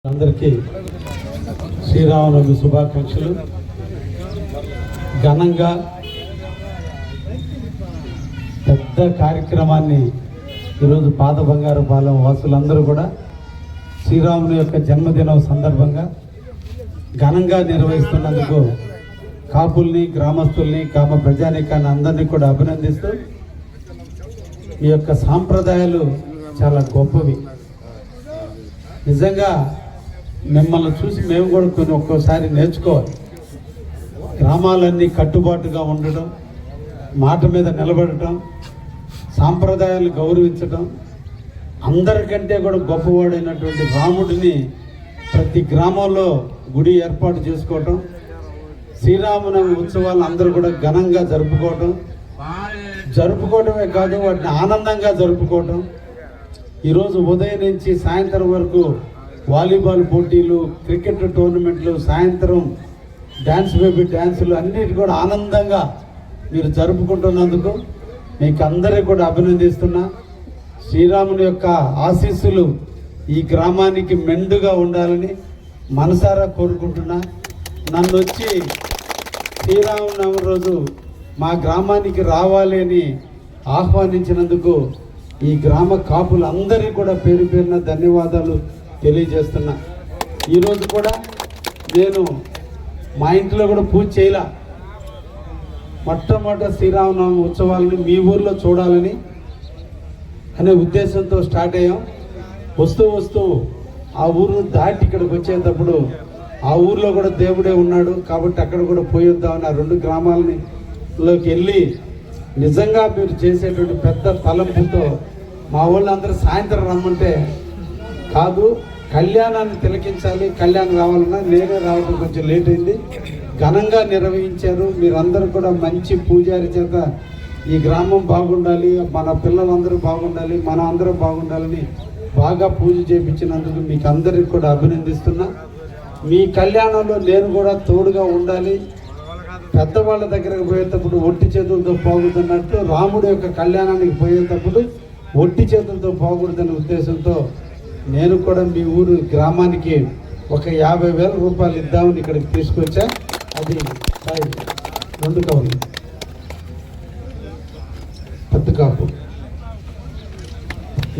అందరికీ శ్రీరామనవమి శుభాకాంక్షలు. ఘనంగా పెద్ద కార్యక్రమాన్ని ఈరోజు పాత బంగారుపాలెం వాసులందరూ కూడా శ్రీరాముని యొక్క జన్మదినం సందర్భంగా ఘనంగా నిర్వహిస్తున్నందుకు కాపుల్ని, గ్రామస్తుల్ని, గ్రామ ప్రజానీకాన్ని అందరినీ కూడా అభినందిస్తూ, ఈ యొక్క సాంప్రదాయాలు చాలా గొప్పవి. నిజంగా మిమ్మల్ని చూసి మేము కూడా కొన్ని ఒక్కోసారి నేర్చుకోవాలి. గ్రామాలన్నీ కట్టుబాటుగా ఉండడం, మాట మీద నిలబడటం, సాంప్రదాయాలు గౌరవించడం, అందరికంటే కూడా గొప్పవాడైనటువంటి రాముడిని ప్రతి గ్రామంలో గుడి ఏర్పాటు చేసుకోవటం, శ్రీరామనవమి ఉత్సవాలను అందరూ కూడా ఘనంగా జరుపుకోవటమే కాదు, వాటిని ఆనందంగా జరుపుకోవటం. ఈరోజు ఉదయం నుంచి సాయంత్రం వరకు వాలీబాల్ పోటీలు, క్రికెట్ టోర్నమెంట్లు, సాయంత్రం డ్యాన్స్ బేబీ డ్యాన్సులు అన్నిటి కూడా ఆనందంగా మీరు జరుపుకుంటున్నందుకు మీకు అందరికీ కూడా అభినందిస్తున్నా. శ్రీరాముని యొక్క ఆశీస్సులు ఈ గ్రామానికి మెండుగా ఉండాలని మనసారా కోరుకుంటున్నా. నన్ను వచ్చి శ్రీరామనవమి రోజు మా గ్రామానికి రావాలి అని ఆహ్వానించినందుకు ఈ గ్రామ కాపులందరికీ కూడా పేరు పేరున ధన్యవాదాలు తెలియజేస్తున్నా. ఈరోజు కూడా నేను మా ఇంట్లో కూడా పూజ చేయలా. మొట్టమొదటి శ్రీరామనవమి ఉత్సవాలని మీ ఊర్లో చూడాలని అనే ఉద్దేశంతో స్టార్ట్ అయ్యాం. వస్తూ ఆ ఊరు దాటి ఇక్కడికి వచ్చేటప్పుడు ఆ ఊర్లో కూడా దేవుడే ఉన్నాడు కాబట్టి అక్కడ కూడా పోయొద్దామని ఆ రెండు గ్రామాలలోకి వెళ్ళి నిజంగా మీరు చేసేటువంటి పెద్ద తలంపుతో మా వాళ్ళందరూ సాయంత్రం రమ్మంటే కాదు, కళ్యాణాన్ని తిలకించాలి, కళ్యాణం రావాలన్నా నేనే రావడం కొంచెం లేట్ అయింది. ఘనంగా నిర్వహించారు. మీరందరూ కూడా మంచి పూజారి చేత ఈ గ్రామం బాగుండాలి, మన పిల్లలందరూ బాగుండాలి, మన అందరూ బాగుండాలని బాగా పూజ చేయించినందుకు మీకు అందరికి కూడా అభినందిస్తున్నా. మీ కళ్యాణంలో నేను కూడా తోడుగా ఉండాలి. పెద్దవాళ్ళ దగ్గరకు పోయేటప్పుడు ఒట్టి చేతులతో పోకూడదన్నట్టు రాముడి యొక్క కళ్యాణానికి పోయేటప్పుడు ఒట్టి చేతులతో పోకూడదనే ఉద్దేశంతో నేను కూడా మీ ఊరు గ్రామానికి ఒక 50,000 రూపాయలు ఇద్దామని ఇక్కడికి తీసుకొచ్చా. అది 2 కవర్లు పెద్ద కాపు.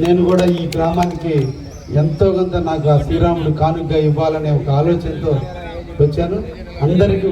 నేను కూడా ఈ గ్రామానికి ఎంతో కొంత నాకు ఆ శ్రీరాముడు కానుకగా ఇవ్వాలనే ఒక ఆలోచనతో వచ్చాను. అందరికీ